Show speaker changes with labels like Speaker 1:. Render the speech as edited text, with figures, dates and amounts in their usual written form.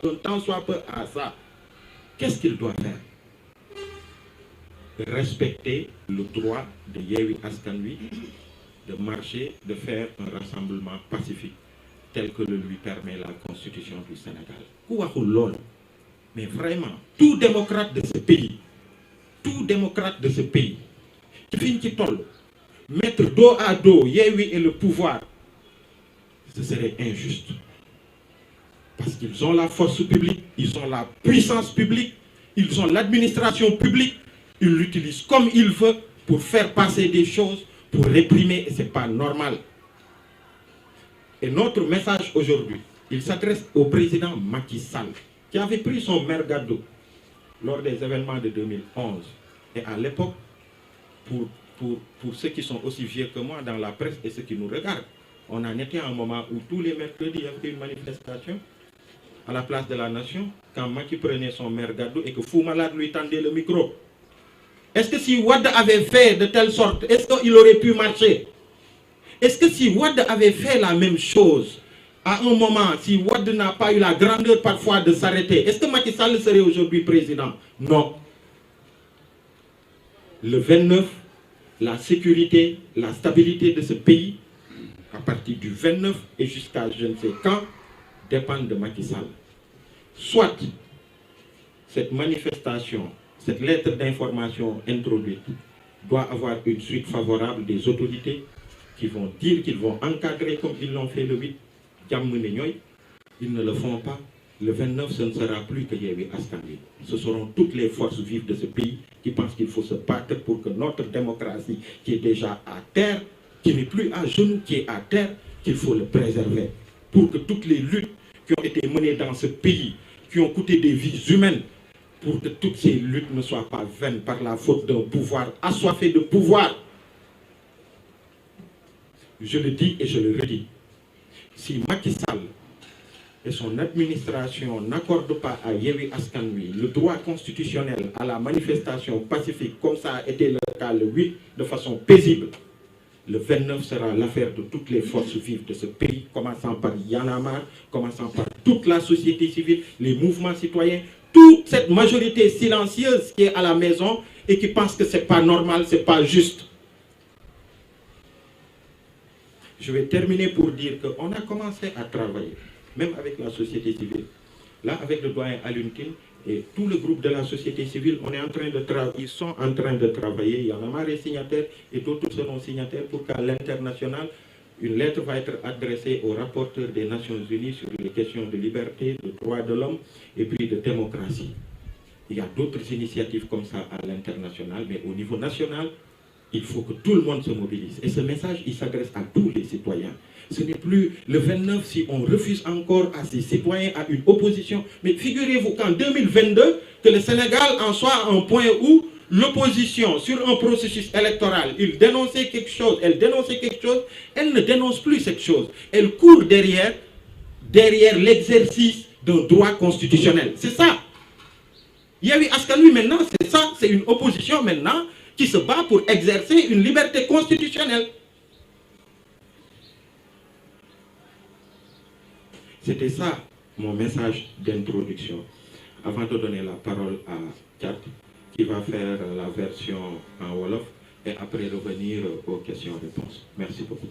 Speaker 1: un tant soit peu à ça, qu'est-ce qu'il doit faire? Respecter le droit de Yewwi Askan Wi de marcher, de faire un rassemblement pacifique tel que le lui permet la Constitution du Sénégal. Ku waxul loolu, mais vraiment, tout démocrate de ce pays, ci fiñ ci toll, mettre dos à dos Yewwi et le pouvoir, ce serait injuste. Parce qu'ils ont la force publique, ils ont la puissance publique, ils ont l'administration publique, ils l'utilisent comme ils veulent pour faire passer des choses, pour réprimer, et ce n'est pas normal. Et notre message aujourd'hui, il s'adresse au président Macky Sall, qui avait pris son mergado lors des événements de 2011. Et à l'époque, pour ceux qui sont aussi vieux que moi dans la presse et ceux qui nous regardent, on en était à un moment où tous les mercredis, il y avait une manifestation à la place de la Nation, quand Macky prenait son mergado et que Fou Malade lui tendait le micro. Est-ce que si Wade avait fait de telle sorte, est-ce qu'il aurait pu marcher? Est-ce que si Wade avait fait la même chose, à un moment, si Wade n'a pas eu la grandeur parfois de s'arrêter, est-ce que Macky Sall serait aujourd'hui président? Non. Le 29, la sécurité, la stabilité de ce pays, à partir du 29 et jusqu'à je ne sais quand, dépendent de Macky Sall. Soit cette manifestation, cette lettre d'information introduite doit avoir une suite favorable des autorités qui vont dire qu'ils vont encadrer comme ils l'ont fait le 8. Ils ne le font pas. Le 29, ce ne sera plus que Yewwi Askan Wi. Ce seront toutes les forces vives de ce pays qui pensent qu'il faut se battre pour que notre démocratie, qui est déjà à terre, qui n'est plus à genoux, qui est à terre, qu'il faut le préserver. Pour que toutes les luttes qui ont été menées dans ce pays, qui ont coûté des vies humaines, pour que toutes ces luttes ne soient pas vaines par la faute d'un pouvoir assoiffé de pouvoir. Je le dis et je le redis. Si Macky Sall et son administration n'accordent pas à Yewwi Askan Wi le droit constitutionnel à la manifestation pacifique, comme ça a été le cas le 8, de façon paisible, le 29 sera l'affaire de toutes les forces vives de ce pays, commençant par Y'en a marre, commençant par toute la société civile, les mouvements citoyens, toute cette majorité silencieuse qui est à la maison et qui pense que ce n'est pas normal, ce n'est pas juste. Je vais terminer pour dire qu'on a commencé à travailler, même avec la société civile. Là, avec le doyen Alioune Tine et tout le groupe de la société civile, ils sont en train de travailler. Il y en a marre est signataire et d'autres seront signataires pour qu'à l'international, une lettre va être adressée au rapporteur des Nations Unies sur les questions de liberté, de droits de l'homme et puis de démocratie. Il y a d'autres initiatives comme ça à l'international, mais au niveau national, il faut que tout le monde se mobilise. Et ce message, il s'adresse à tous les citoyens. Ce n'est plus le 29 si on refuse encore à ces citoyens, à une opposition. Mais figurez-vous qu'en 2022, que le Sénégal en soit à un point où l'opposition, sur un processus électoral, il dénonçait quelque chose, elle dénonçait quelque chose, elle ne dénonce plus cette chose. Elle court derrière l'exercice d'un droit constitutionnel. C'est ça. Yewwi Askan Wi maintenant, c'est ça, c'est une opposition maintenant qui se bat pour exercer une liberté constitutionnelle. C'était ça mon message d'introduction. Avant de donner la parole à Thiat, qui va faire la version en Wolof, et après revenir aux questions-réponses. Merci beaucoup.